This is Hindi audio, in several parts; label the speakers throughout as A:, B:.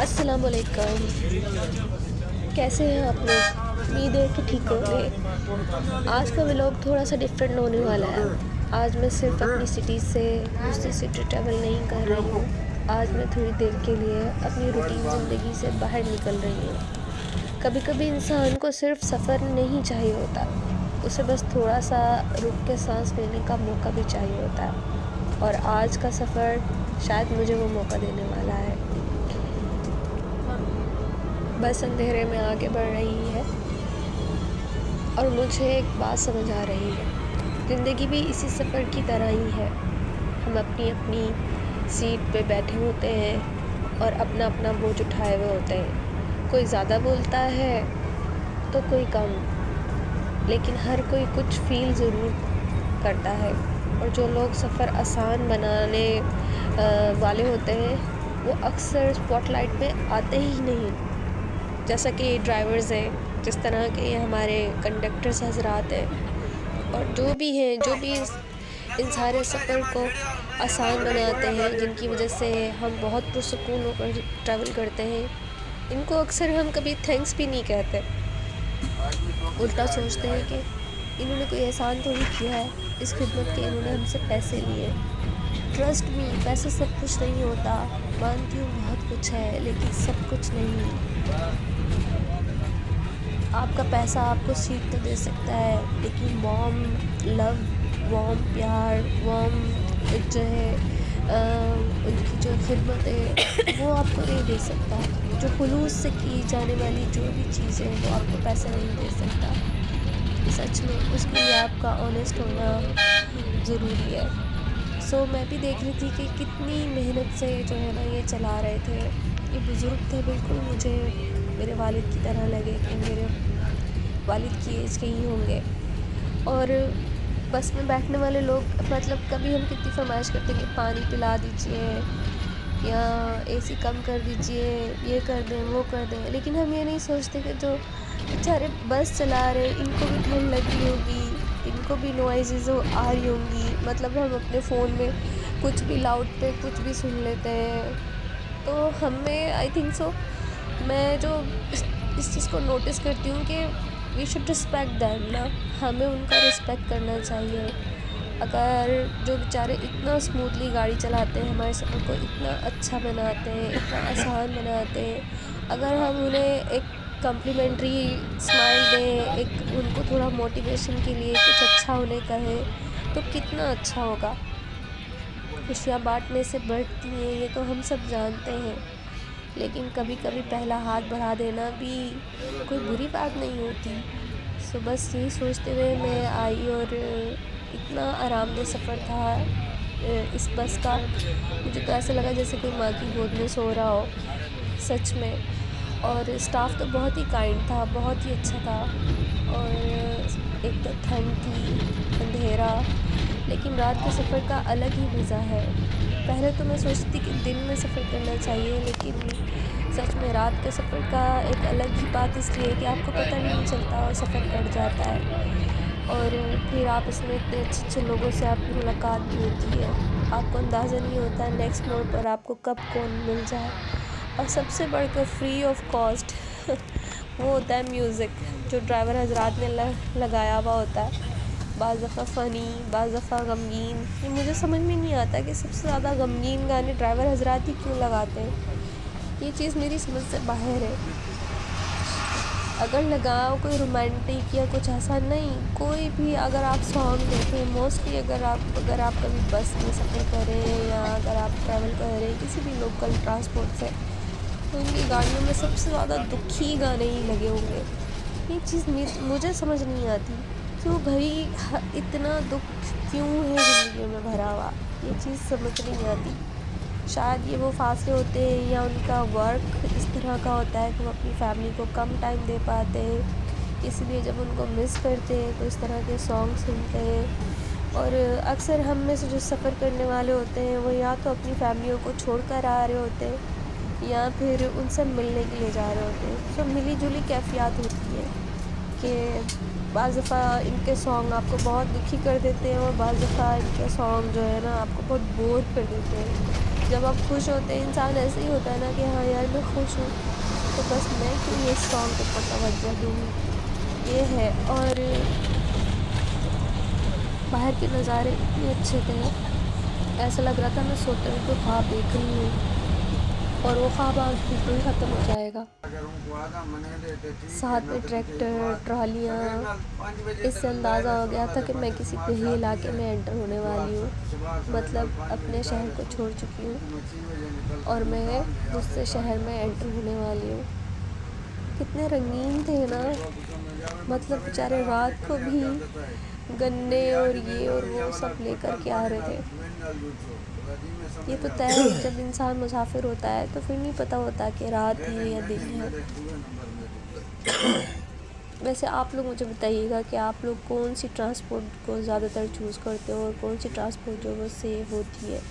A: अस्सलामुअलैकुम। कैसे हैं आप लोग? उम्मीद है कि ठीक होंगे। आज का व्लॉग थोड़ा सा डिफरेंट होने वाला है। आज मैं सिर्फ अपनी सिटी से दूसरी सिटी ट्रैवल नहीं कर रही हूँ। आज मैं थोड़ी देर के लिए अपनी रूटीन ज़िंदगी से बाहर निकल रही हूँ। कभी कभी इंसान को सिर्फ सफ़र नहीं चाहिए होता, उसे बस थोड़ा सा रुक के सांस लेने का मौका भी चाहिए होता है। और आज का सफ़र शायद मुझे वो मौका देने वाला है। बस अंधेरे में आगे बढ़ रही है और मुझे एक बात समझ आ रही है, ज़िंदगी भी इसी सफ़र की तरह ही है। हम अपनी अपनी सीट पे बैठे होते हैं और अपना अपना बोझ उठाए हुए होते हैं। कोई ज़्यादा बोलता है तो कोई कम, लेकिन हर कोई कुछ फील ज़रूर करता है। और जो लोग सफ़र आसान बनाने वाले होते हैं वो अक्सर स्पॉटलाइट में आते ही नहीं। जैसा कि ड्राइवर्स हैं, जिस तरह के ये हमारे कंडक्टर्स हजरात हैं, और जो भी हैं, जो भी इन सारे सफ़र को आसान बनाते हैं, जिनकी वजह से हम बहुत पुरसुकून होकर ट्रैवल करते हैं, इनको अक्सर हम कभी थैंक्स भी नहीं कहते। उल्टा सोचते हैं कि इन्होंने कोई एहसान तो नहीं किया है, इस खिदमत के इन्होंने हमसे पैसे लिए। ट्रस्ट मी, पैसे सब कुछ नहीं होता। मानती हूँ बहुत कुछ है, लेकिन सब कुछ नहीं। आपका पैसा आपको सीट तो दे सकता है, लेकिन वार्म लव, वार्म प्यार, वार्म जो है उनकी जो खिदमत है वो आपको नहीं दे सकता। जो खुलूस से की जाने वाली जो भी चीज़ें हैं वो आपको पैसा नहीं दे सकता। सच में उसके लिए आपका ऑनेस्ट होना ज़रूरी है। सो मैं भी देख रही थी कि कितनी मेहनत से जो है ना ये चला रहे थे। ये बुज़ुर्ग थे, बिल्कुल मुझे मेरे वालिद की तरह लगे कि मेरे वालिद की एज के ही होंगे। और बस में बैठने वाले लोग, मतलब कभी हम कितनी फरमाइश करते हैं कि पानी पिला दीजिए या एसी कम कर दीजिए, ये कर दें वो कर दें, लेकिन हम ये नहीं सोचते कि जो बेचारे बस चला रहे इनको भी ठंड लग रही होगी, इनको भी नॉइज़ेज़ आ रही होंगी। मतलब हम अपने फ़ोन में कुछ भी लाउड पे कुछ भी सुन लेते हैं। तो हमें आई थिंक सो, मैं जो इस चीज़ को नोटिस करती हूँ कि वी शुड रिस्पेक्ट दैम ना, हमें उनका रिस्पेक्ट करना चाहिए। अगर जो बेचारे इतना स्मूथली गाड़ी चलाते हैं, हमारे सफ़र को इतना अच्छा बनाते हैं, इतना आसान बनाते हैं, अगर हम उन्हें एक कम्प्लीमेंट्री स्माइल दें, एक उनको थोड़ा मोटिवेशन के लिए कुछ अच्छा उन्हें कहें, तो कितना अच्छा होगा। खुशियाँ बांटने से बढ़ती हैं, ये तो हम सब जानते हैं, लेकिन कभी कभी पहला हाथ बढ़ा देना भी कोई बुरी बात नहीं होती। सो बस यही सोचते हुए मैं आई, और इतना आरामदेह सफ़र था इस बस का। मुझे तो ऐसा लगा जैसे कोई माँ की गोद में सो रहा हो, सच में। और स्टाफ तो बहुत ही काइंड था, बहुत ही अच्छा था। और एक तो ठंड थी, अंधेरा, लेकिन रात के सफ़र का अलग ही मज़ा है। पहले तो मैं सोचती थी कि दिन में सफ़र करना चाहिए, लेकिन सच में रात के सफ़र का एक अलग ही बात इसलिए है कि आपको पता नहीं चलता और सफ़र कट जाता है। और फिर आप इसमें इतने अच्छे अच्छे लोगों से आपकी मुलाकात भी होती है। आपको अंदाज़ा नहीं होता नेक्स्ट मोड़ पर आपको कब कौन मिल जाए। और सबसे बढ़कर फ्री ऑफ कॉस्ट वो होता है म्यूज़िक, जो ड्राइवर हजरात ने लगाया हुआ होता है। बाज़ दफ़ा फ़नी, बाज़ दफ़ा गमगीन। ये मुझे समझ में नहीं आता कि सबसे ज़्यादा गमगीन गाने ड्राइवर हजरात ही क्यों लगाते हैं। ये चीज़ मेरी समझ से बाहर है। अगर लगाओ कोई रोमांटिक या कुछ ऐसा नहीं, कोई भी अगर आप सॉन्ग देखें, मोस्टली अगर आप कभी बस में सफ़र करें या अगर आप ट्रैवल कर रहे हैं किसी भी लोकल ट्रांसपोर्ट से, तो उनकी गाड़ियों में सबसे ज़्यादा दुखी गाने ही लगे होंगे। ये चीज़ मुझे समझ नहीं आती, क्यों भाई इतना दुख क्यों है ज़िंदगी में भरा हुआ, ये चीज़ समझ नहीं आती। शायद ये वो फासले होते हैं या उनका वर्क इस तरह का होता है कि वो अपनी फैमिली को कम टाइम दे पाते हैं, इसलिए जब उनको मिस करते हैं तो इस तरह के सॉन्ग सुनते हैं। और अक्सर हम में से जो सफ़र करने वाले होते हैं वो या तो अपनी फैमिलियों को छोड़ कर आ रहे होते हैं या फिर उनसे मिलने के लिए जा रहे होते हैं। तो मिली जुली कैफियत होती है कि बाज़ दफ़ा इनके सॉन्ग आपको बहुत दुखी कर देते हैं और बाज़ दफ़ा इनके सॉन्ग जो है ना आपको बहुत बोर कर देते हैं। जब आप खुश होते हैं इंसान ऐसे ही होता है ना कि हाँ यार मैं खुश हूँ, तो बस मैं क्यों ये सॉन्ग को तवज्जो दूँगी, ये है। और बाहर के नज़ारे इतने अच्छे थे, ऐसा लग रहा था मैं सोते हुए कोई ख्वाब देख रही हूँ और वो ख्वाब आज बिल्कुल ख़त्म हो जाएगा। साथ में ट्रैक्टर, ट्रॉलियाँ, इससे अंदाज़ा हो गया था कि मैं किसी बड़े इलाके में एंटर होने वाली हूँ, मतलब अपने शहर को छोड़ चुकी हूँ और मैं दूसरे शहर में एंटर होने वाली हूँ। कितने रंगीन थे ना, मतलब बेचारे रात को भी गन्ने और ये और वो सब लेकर के आ रहे थे। ये तो तय है, जब इंसान मुसाफिर होता है तो फिर नहीं पता होता कि रात है या दिन है। वैसे आप लोग मुझे बताइएगा कि आप लोग कौन सी ट्रांसपोर्ट को ज़्यादातर चूज़ करते हो और कौन सी ट्रांसपोर्ट जो वो सेफ होती है।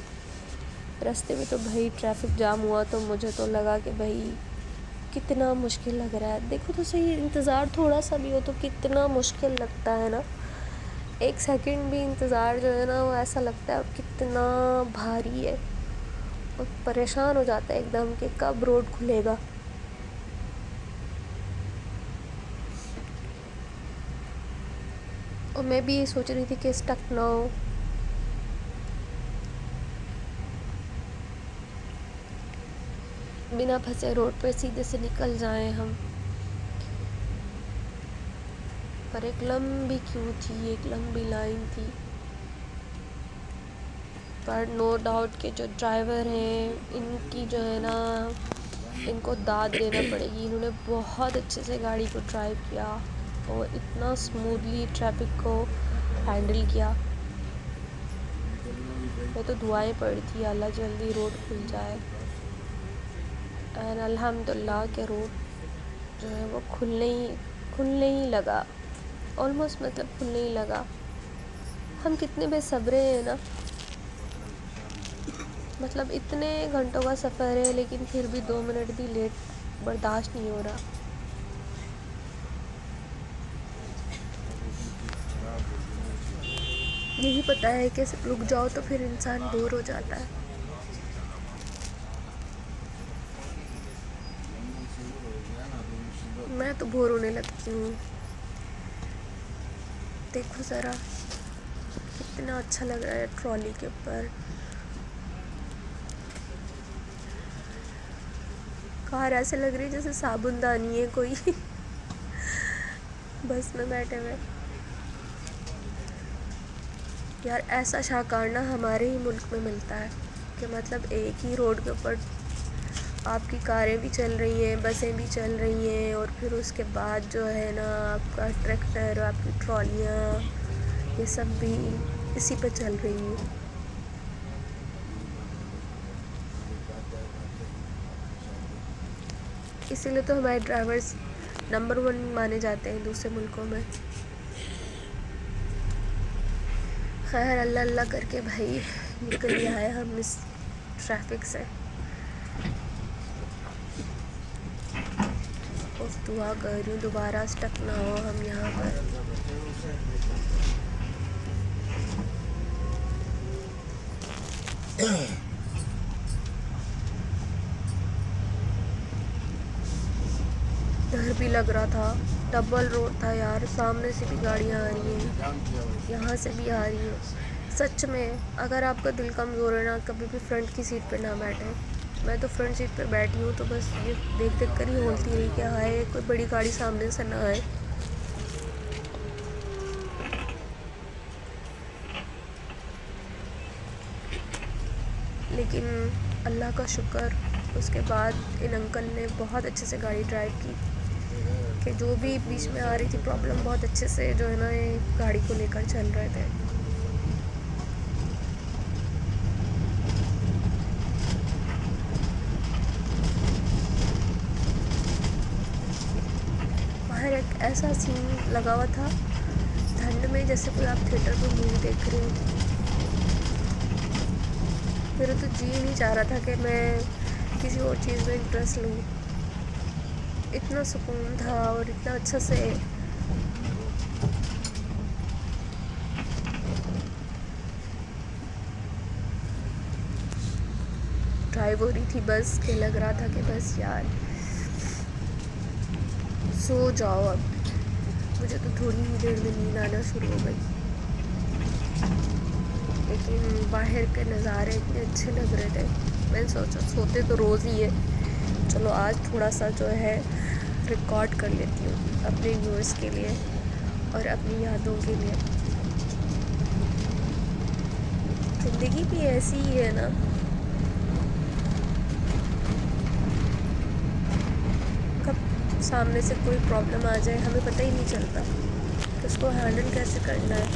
A: रास्ते में तो भाई ट्रैफिक जाम हुआ तो मुझे तो लगा कि भाई कितना मुश्किल लग रहा है। देखो तो सही, इंतज़ार थोड़ा सा भी हो तो कितना मुश्किल लगता है ना। एक सेकंड भी इंतज़ार जो है ना वो ऐसा लगता है कितना भारी है और परेशान हो जाता है एकदम कि कब रोड खुलेगा। और मैं भी ये सोच रही थी कि स्टक ना हो। बिना फंसे रोड पे सीधे से निकल जाएं हम। पर एक लंबी क्यू थी, एक लंबी लाइन थी। पर नो डाउट के जो ड्राइवर हैं इनकी जो है ना, इनको दाद देना पड़ेगी। इन्होंने बहुत अच्छे से गाड़ी को ड्राइव किया और इतना स्मूथली ट्रैफिक को हैंडल किया। मैं तो दुआएं पड़ी थी अल्लाह जल्दी रोड खुल जाए। एंड अल्हम्दुलिल्लाह के रोड जो है वो खुलने ही लगा, ऑलमोस्ट, मतलब खुलने ही लगा। हम कितने बेसब्रे हैं ना, मतलब इतने घंटों का सफ़र है लेकिन फिर भी 2 मिनट भी लेट बर्दाश्त नहीं हो रहा। यही पता है कि रुक जाओ तो फिर इंसान बोर हो जाता है। मैं तो बोर होने लगती हूँ। देखो ज़रा कितना अच्छा लग रहा है ट्रॉली के ऊपर। कार ऐसे लग रही है जैसे साबुनदानी है कोई बस में बैठे हुए। यार ऐसा शाहकारना हमारे ही मुल्क में मिलता है कि मतलब एक ही रोड के ऊपर आपकी कारें भी चल रही हैं, बसें भी चल रही हैं और फिर उसके बाद जो है ना आपका ट्रैक्टर, आपकी ट्रॉलियाँ, ये सब भी इसी पे चल रही हैं। इसीलिए तो हमारे ड्राइवर्स नंबर 1 माने जाते हैं दूसरे मुल्कों में। खैर अल्लाह अल्लाह करके भाई निकल ही आए हम इस ट्रैफिक से। उस दुआ कर रही हूँ दोबारा स्टक ना हो हम यहाँ पर। डर भी लग रहा था, डबल रोड था यार, सामने से भी गाड़ियाँ आ रही हैं, यहाँ से भी आ रही हैं। सच में अगर आपका दिल कमज़ोर है ना, कभी भी फ्रंट की सीट पे ना बैठे। मैं तो फ्रंट सीट पे बैठी हूँ तो बस ये देख देख कर ही होती रही कि हाय कोई बड़ी गाड़ी सामने से ना आए। लेकिन अल्लाह का शुक्र, उसके बाद इन अंकल ने बहुत अच्छे से गाड़ी ड्राइव की कि जो भी बीच में आ रही थी प्रॉब्लम, बहुत अच्छे से जो है ना ये गाड़ी को लेकर चल रहे थे। बाहर एक ऐसा सीन लगा हुआ था ठंड में, जैसे कोई आप थिएटर में मूवी देख रहे हो। मेरा तो जी नहीं चाह रहा था कि मैं किसी और चीज़ में इंटरेस्ट लूँ। इतना सुकून था और इतना अच्छा से ड्राइव हो रही थी बस के लग रहा था कि बस यार सो जाओ अब। मुझे तो थोड़ी ही देर में नींद आना शुरू हो गई, लेकिन बाहर के नज़ारे इतने अच्छे लग रहे थे, मैंने सोचा सोते तो रोज़ ही है, चलो आज थोड़ा सा जो है रिकॉर्ड कर लेती हूँ अपने व्यूअर्स के लिए और अपनी यादों के लिए। ज़िंदगी भी ऐसी ही है ना, कब सामने से कोई प्रॉब्लम आ जाए हमें पता ही नहीं चलता कि उसको हैंडल कैसे करना है,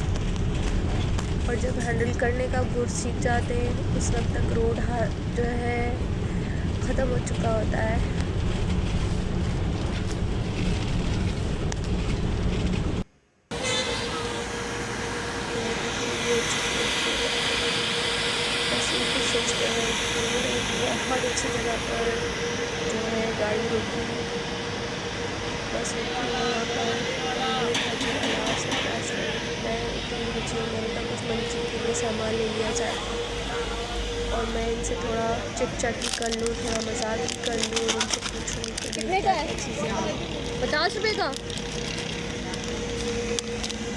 A: और जब हैंडल करने का गुर सीख जाते हैं उस वक्त तक रोड जो है ख़त्म हो चुका होता है। बस ये सोचते हैं कि बहुत अच्छी जगह पर जो है गाड़ी रुकी, बस वहाँ पर मैं इतनी रुचि मेरे पास कुछ मंची के लिए सामान ले लिया जाए और मैं इनसे थोड़ा चिट चैट भी कर लूँ, थोड़ा मजाक भी कर लूँ और उनसे पूछूँ कितने का है चीज़ें। 50 रुपये का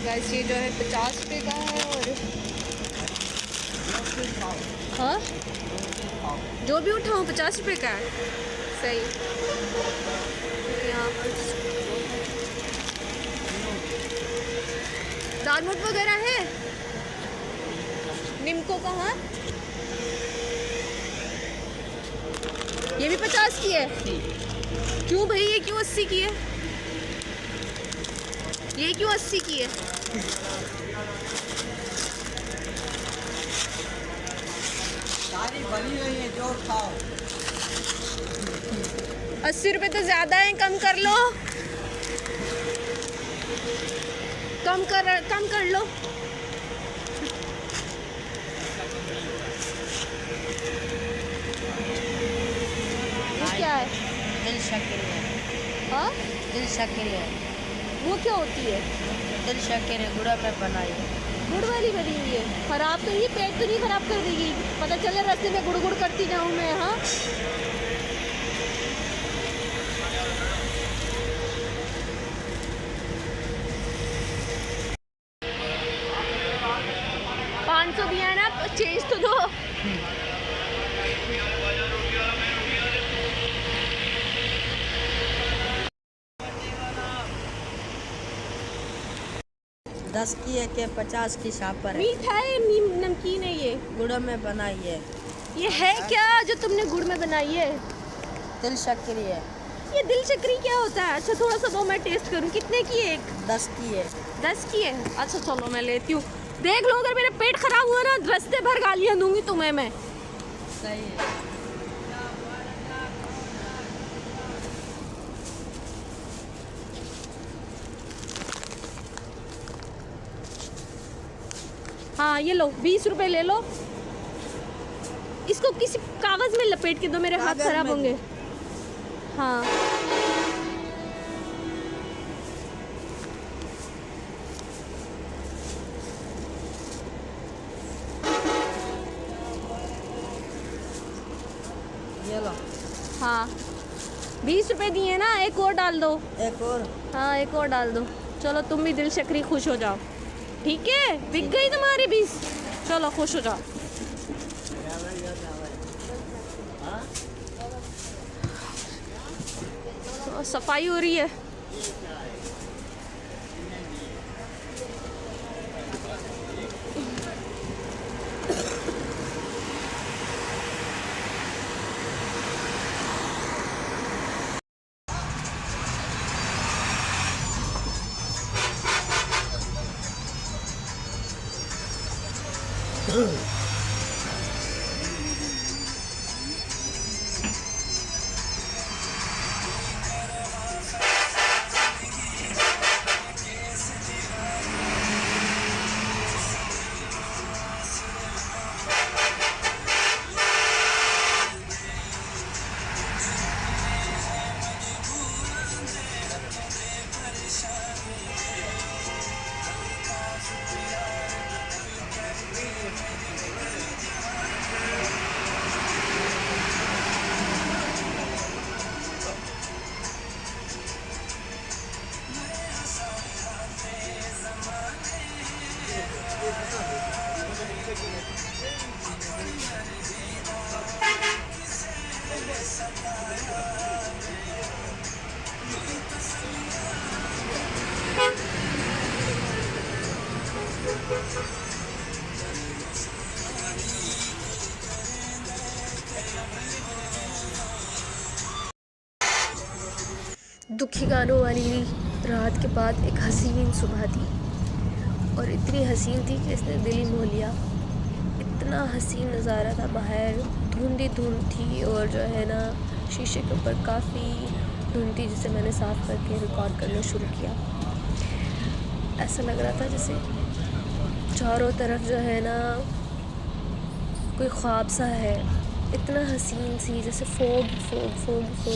A: गैस, ये जो है 50 रुपये का है। और हाँ जो भी उठाऊँ 50 रुपये का है, सही। यहाँ पर दाल मोट वगैरह है, निम्को का। हाँ ये भी 50 की है। क्यों भाई, ये क्यों 80 की है, ये क्यों 80 की है?
B: सारी बनी हुई है, जो खाओ।
A: 80 रुपये तो ज़्यादा है, कम कर लो, कम कर लो। ये क्या है?
B: दिल शक्कर है।
A: हाँ
B: दिल शक्कर है।
A: वो क्या होती है?
B: दिल शक्कर है, गुड़ा में बनाई है।
A: गुड़ वाली बनी हुई है, खराब तो नहीं, पेट तो नहीं खराब कर देगी? पता चले रास्ते में गुड़ गुड़ करती जाऊँ मैं। हाँ $500 दिया है ना, चेंज तो दो।
B: दस की है कि 50 की शॉप पर है।
A: मीठा है, नमकीन है, ये
B: गुड़ में बनाई है।
A: ये है क्या जो तुमने गुड़ में बनाई है?
B: दिल शक्कर है।
A: ये दिल चक्री क्या होता है? अच्छा थोड़ा सा दो, मैं टेस्ट करूँ। कितने की है?
B: 10 की है।
A: 10 की है? अच्छा चलो मैं लेती हूँ। देख लो, अगर मेरा पेट खराब हुआ ना, रास्ते भर गालियाँ दूंगी तुम्हें मैं।
B: सही है।
A: हाँ ये लो, 20 रुपए ले लो। इसको किसी कागज में लपेट के दो, मेरे हाथ खराब होंगे। हाँ
B: ये लो।
A: हाँ 20 रुपए दिए ना, एक और डाल दो।
B: एक और।
A: हाँ एक और डाल दो। चलो तुम भी दिल शक्री खुश हो जाओ। ठीक है, बिक गई तुम्हारी 20। चलो खुश हो जाओ। तो सफाई हो रही है। दुखी गानों वाली रात के बाद एक हसीन सुबह थी, और इतनी हसीन थी कि इसने दिल ही मोह लिया। इतना हसीन नज़ारा था बाहर, धुंध ही धुंध थी, और जो है ना शीशे के ऊपर काफ़ी धुंध थी, जिसे मैंने साफ़ करके रिकॉर्ड करना शुरू किया। ऐसा लग रहा था जैसे चारों तरफ जो है ना कोई ख्वाब सा है। इतना हसीन सी, जैसे फोग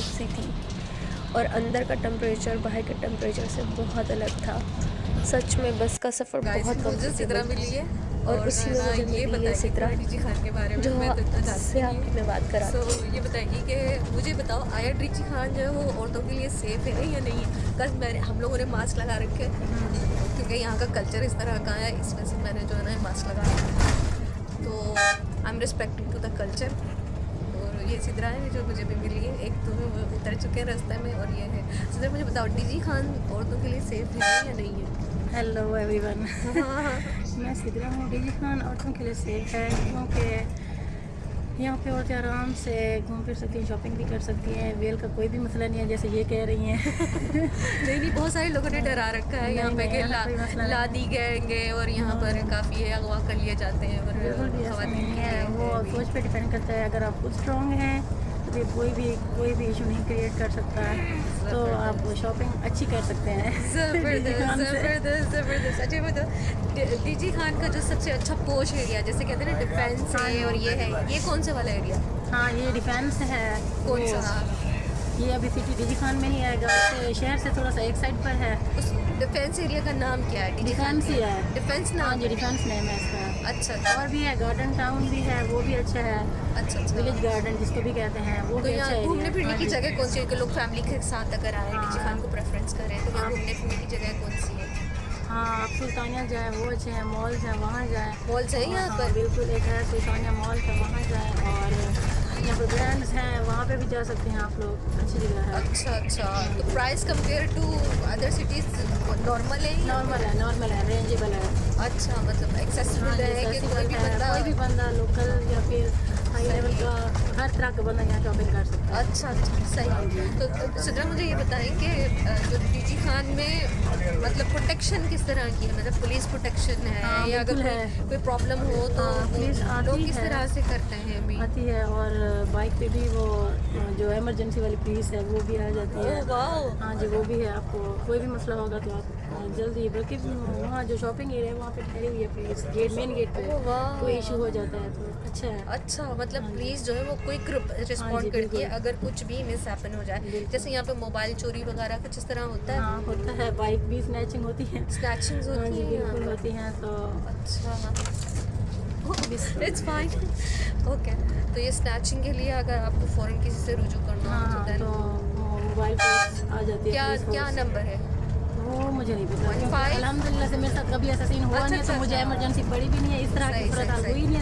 A: सी थी, और अंदर का टेम्परेचर बाहर के टेम्परेचर से बहुत अलग था। सच में बस का सफ़र बहुत
C: सिद्रा मिली है,
A: और उसी में मुझे मिली है सिद्रा,
C: डीजी खान के बारे में
A: जो
C: मैं तो इतना
A: जिससे
C: जानती
A: आपकी मैं बात करा।
C: तो ये बताएगी कि मुझे बताओ, आया डीजी खान जो है वो औरतों के लिए सेफ़ है या नहीं है? कल हम लोगों ने मास्क लगा रखे, क्योंकि यहाँ का कल्चर इस तरह का है, इस वजह से मैंने जो है ना मास्क लगा रखा है। तो I am respecting to the culture. और ये सिद्रा है जो मुझे भी मिली है, एक तो वो उतर चुके हैं रास्ते में, और ये है सिद्रा। मुझे बताओ, डीजी खान औरतों के लिए सेफ़ है या नहीं है?
D: Hello everyone.
C: हाँ।
D: मैं सिद्रा हूँ। डीजी खान औरतों के लिए सेफ है, क्योंकि यहाँ पे औरतें आराम से घूम फिर सकती हैं, शॉपिंग भी कर सकती हैं। वेल का कोई भी मसला नहीं है, जैसे ये कह रही हैं।
C: नहीं, बहुत सारे लोगों ने डरा रखा है यहाँ पे कि लादी गएंगे, और यहाँ पर काफ़ी है अगवा कर लिए जाते हैं, और
D: बिल्कुल भी ऐसा नहीं है, वो सोच पे डिपेंड करता है। अगर आप खुद स्ट्रॉन्ग हैं तो फिर कोई भी इशू नहीं क्रिएट कर सकता है, तो आप शॉपिंग अच्छी कर सकते हैं।
C: ज़बरदस्त। अच्छा बताओ, डीजी खान का जो सबसे अच्छा पोश एरिया, जैसे कहते हैं ना डिफेंस है, और ये है, ये कौन से वाला एरिया?
D: हाँ, ये डिफेंस है।
C: कौन सा?
D: ये अभी सिटी डीजी खान में ही आएगा, तो शहर से थोड़ा सा एक साइड पर है।
C: उस डिफेंस एरिया का नाम क्या है?
D: डिफेंस ही है।
C: डिफेंस
D: हाँ
C: नाम
D: जी, डिफेंस नेम है इसका।
C: अच्छा।
D: और भी है, गार्डन टाउन भी है, वो भी अच्छा है।
C: अच्छा।
D: विलेज गार्डन जिसको भी कहते हैं, वो
C: तो
D: भी अच्छा
C: यहाँ
D: है।
C: घूमने फिरने की जगह कौन सी है कि लोग फैमिली के साथ अगर आए डीजी खान को प्रेफरेंस करें, तो यहाँ घूमने फिरने की जगह कौन सी है?
D: हाँ, आप सुल्तानिया जाए, वो अच्छे हैं। मॉल्स हैं, वहाँ जाए।
C: मॉल्स है यहाँ पर?
D: बिल्कुल, एक है सुल्तानिया मॉल का, वहाँ जाए। और यहाँ पर ब्रांड्स हैं, वहाँ पे भी जा सकते हैं आप लोग, अच्छी जगह है।
C: अच्छा। तो price compare to other cities normal है?
D: नॉर्मल है, रेंजेबल है।
C: अच्छा, मतलब एक्सेसिबल है कि कोई भी बंदा
D: लोकल या फिर हाई लेवल का, हर तरह का बंदा यहाँ शॉपिंग कर सकता है।
C: अच्छा, सही। तो सिद्रा, मुझे ये बताएं कि जो डीजी खान में मतलब प्रोटेक्शन किस तरह की है? मतलब पुलिस प्रोटेक्शन है,
D: हाँ,
C: या अगर कोई प्रॉब्लम हो तो
D: पुलिस
C: लोग
D: आती
C: किस
D: है।
C: तरह से करते हैं अभी?
D: आती है, और बाइक पे भी वो जो इमरजेंसी वाली पुलिस है वो भी आ जाती है। हाँ जी, वो भी है। आपको कोई भी मसला होगा तो आप जल्दी, बल्कि वहाँ जो शॉपिंग एरिया है वहाँ पे ठहरी हुई है पुलिस, गेट, मेन गेट पे। कोई इशू हो जाता है तो अच्छा है।
C: अच्छा, मतलब पुलिस जो है वो क्विक रिस्पॉन्ड करती है अगर कुछ भी मिस हैपन हो जाए। जैसे यहाँ पे मोबाइल चोरी वगैरह कुछ इस तरह होता है?
D: हाँ, होता है। बाइक भी स्नैचिंग होती है।
C: स्नैचिंग्स
D: हाँ
C: होती
D: जी,
C: है?
D: बिल्कुल होती हैं। तो
C: अच्छा, इट्स फाइन। ओके। तो ये स्नैचिंग के लिए अगर आपको फ़ौरन किसी से रुजू करना हो
D: हाँ, तो मोबाइल फोन आ जाती है।
C: क्या नंबर है?
D: वो मुझे नहीं पता,
C: 15?
D: अल्हम्दुलिल्लाह से मेरे साथ कभी ऐसा सीन हुआ नहीं है, तो मुझे इमरजेंसी पड़ी भी नहीं है, इस तरह की सूरत हाल हुई नहीं है,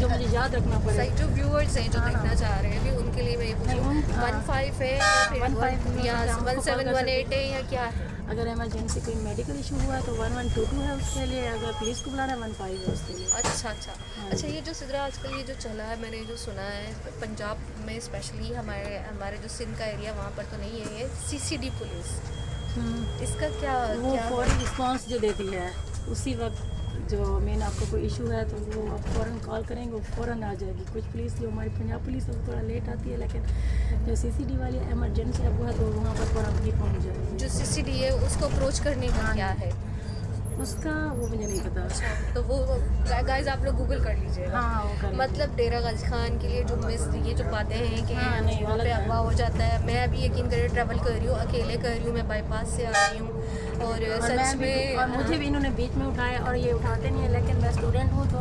D: तो मुझे याद रखना पड़ेगा।
C: सही, जो व्यूअर्स हैं जो देखना चाह रहे हैं अभी, उनके लिए मैं ये पूछूँ, 15 है या फिर 1718 है या क्या है?
D: अगर इमरजेंसी कोई मेडिकल इशू हुआ है तो 1122 है उसके लिए। अगर पुलिस को बुलाना है 15 है उसके लिए।
C: अच्छा, ये जो सिद्रा आजकल ये जो चला है, मैंने जो सुना है पंजाब में स्पेशली हमारे जो सिंध का एरिया, वहाँ पर तो नहीं है ये CCD पुलिस। इसका क्या
D: वो फौरन रिस्पॉन्स जो देती है, उसी वक्त जो मेन आपको कोई इशू है तो वो आप फ़ौरन कॉल करेंगे, वो फ़ौरन आ जाएगी। कुछ पुलिस जो हमारी पंजाब पुलिस है वो थोड़ा लेट आती है, लेकिन जो CCD वाली एमरजेंसी है वो है तो वहाँ पर फ़ौरन भी पहुँच जाएगी।
C: जो CCD है उसको अप्रोच करने का क्या है?
D: उसका वो मुझे नहीं पता।
C: तो वो गाइस आप लोग गूगल कर लीजिएगा।
D: हाँ, वो कर
C: मतलब डेरा गाजी खान के लिए जो ये जो बातें हैं कि
D: नहीं,
C: वहाँ पे अगवा हो जाता है। मैं अभी यकीन करिए ट्रैवल कर रही हूँ, अकेले कर रही हूँ, मैं बाईपास से आ रही हूँ, और
D: और
C: सच
D: मैं भी
C: में
D: और मुझे भी इन्होंने बीच में उठाया और ये उठाते नहीं है, लेकिन मैं स्टूडेंट हूँ तो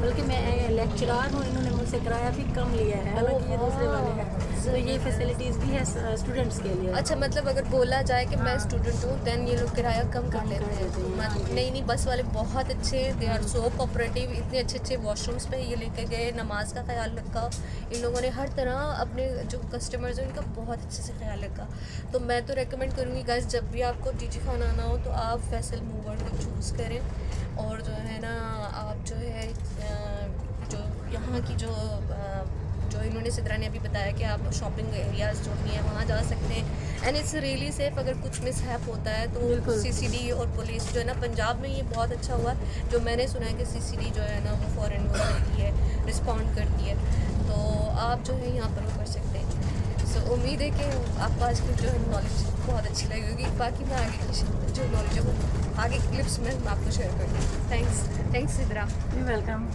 D: बल्कि मैं लेक्चरार हूँ, इन्होंने मुझसे किराया भी कम लिया है, हालांकि ये दूसरे वाले हैं, तो ये फैसिलिटीज़ भी है स्टूडेंट्स के लिए।
C: अच्छा, मतलब अगर बोला जाए कि मैं
D: हाँ।
C: स्टूडेंट हूँ देन ये लोग किराया कम कर
D: कम
C: लेते
D: कर
C: हैं।
D: देते हैं, हाँ
C: मतलब
D: जी।
C: नहीं नहीं, बस वाले बहुत अच्छे हैं, दे आर सो कोऑपरेटिव, इतने अच्छे अच्छे वॉशरूम्स पे ये लेके गए, नमाज का ख्याल रखा इन लोगों ने, हर तरह अपने जो कस्टमर्स हैं उनका बहुत अच्छे से ख्याल रखा। तो मैं तो रेकमेंड करूँगी गाइस, जब भी आपको डीजी खान आना हो तो आप फैसल मूवर को चूज़ करें। और जो है ना, आप जो है जो यहाँ की जो इन्होंने सिद्रा ने अभी बताया कि आप शॉपिंग एरियाज़ जो भी हैं वहाँ जा सकते हैं, एंड इट्स रियली सेफ। अगर कुछ मिसहैप होता है तो
D: बिल्कुल।
C: सीसीडी और पुलिस जो है ना, पंजाब में ये बहुत अच्छा हुआ है, जो मैंने सुना है कि सीसीडी जो है ना वो फ़ौरन वो करती है, रिस्पॉन्ड करती है, तो आप जो है यहाँ पर वो कर सकते हैं। सो उम्मीद है कि आपको आज की जो है नॉलेज बहुत अच्छी लगेगी। बाकी मैं आगे की जो नॉलेज है वो आगे क्लिप्स में मैं आपको शेयर करूँगी। थैंक्स सिद्रा।
D: वेलकम।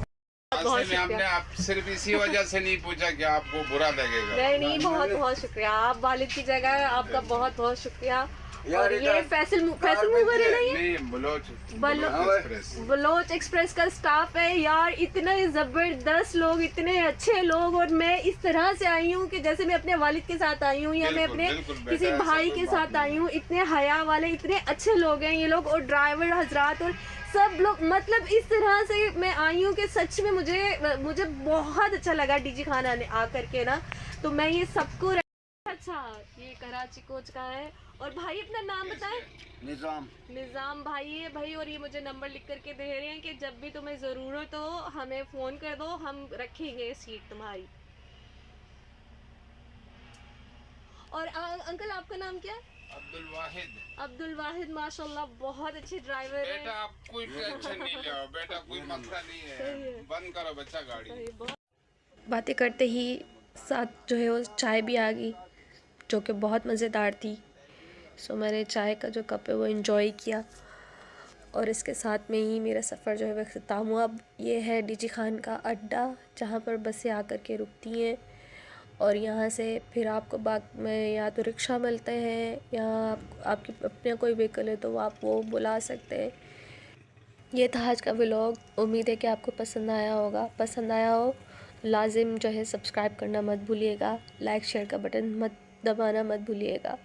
C: बहुत
E: में हमने आप सिर्फ इसी वजह से नहीं पूछा कि आपको बुरा लगेगा।
C: नहीं, बहुत बहुत शुक्रिया, आप वालिद की जगह आपका बहुत बहुत शुक्रिया। और ये फैसल मूवर है ना, ये
E: नहीं, बलोच एक्सप्रेस।
C: बलोच एक्सप्रेस का स्टाफ है यार, इतने ज़बरदस्त लोग, इतने अच्छे लोग। और मैं इस तरह से आई हूँ कि जैसे मैं अपने वालिद के साथ आई हूँ या मैं अपने
E: बिल्कुल बेटा,
C: किसी
E: ऐसा
C: भाई
E: कोई
C: के
E: बात
C: साथ
E: नहीं
C: आई हूँ। इतने हया वाले, इतने अच्छे लोग हैं ये लोग, और ड्राइवर हजरात और सब लोग, मतलब इस तरह से मैं आई हूँ कि सच में मुझे बहुत अच्छा लगा डीजी खान आकर के ना। तो मैं ये सबको अच्छा, ये कराची कोच का है। और भाई अपना नाम बताएं। निज़ाम भाई है भाई, और ये मुझे नंबर लिख करके दे रहे हैं कि जब भी तुम्हें ज़रूरत हो हमें फ़ोन कर दो, हम रखेंगे सीट तुम्हारी। और अंकल आपका नाम क्या है? अब्दुल वाहिद, माशाल्लाह बहुत अच्छे ड्राइवर हैं।
E: बेटा आप कोई टेंशन नहीं लो बेटा, कोई मसला नहीं है, बंद करो बच्चा गाड़ी।
A: बातें करते ही साथ जो है वो चाय भी आ गई, जो कि बहुत मज़ेदार थी। सो मैंने चाय का जो कप है वो एंजॉय किया, और इसके साथ में ही मेरा सफ़र जो है वह अख्ताम हुआ। अब ये है डीजी खान का अड्डा, जहाँ पर बसें आकर के रुकती हैं, और यहाँ से फिर आपको बाद में या तो रिक्शा मिलते हैं या आपकी अपना कोई व्हीकल है तो आप वो बुला सकते हैं। ये था आज का व्लॉग। उम्मीद है कि आपको पसंद आया होगा। पसंद आया हो लाजिम जो है सब्सक्राइब करना मत भूलिएगा, लाइक शेयर का बटन मत दबाना मत भूलिएगा।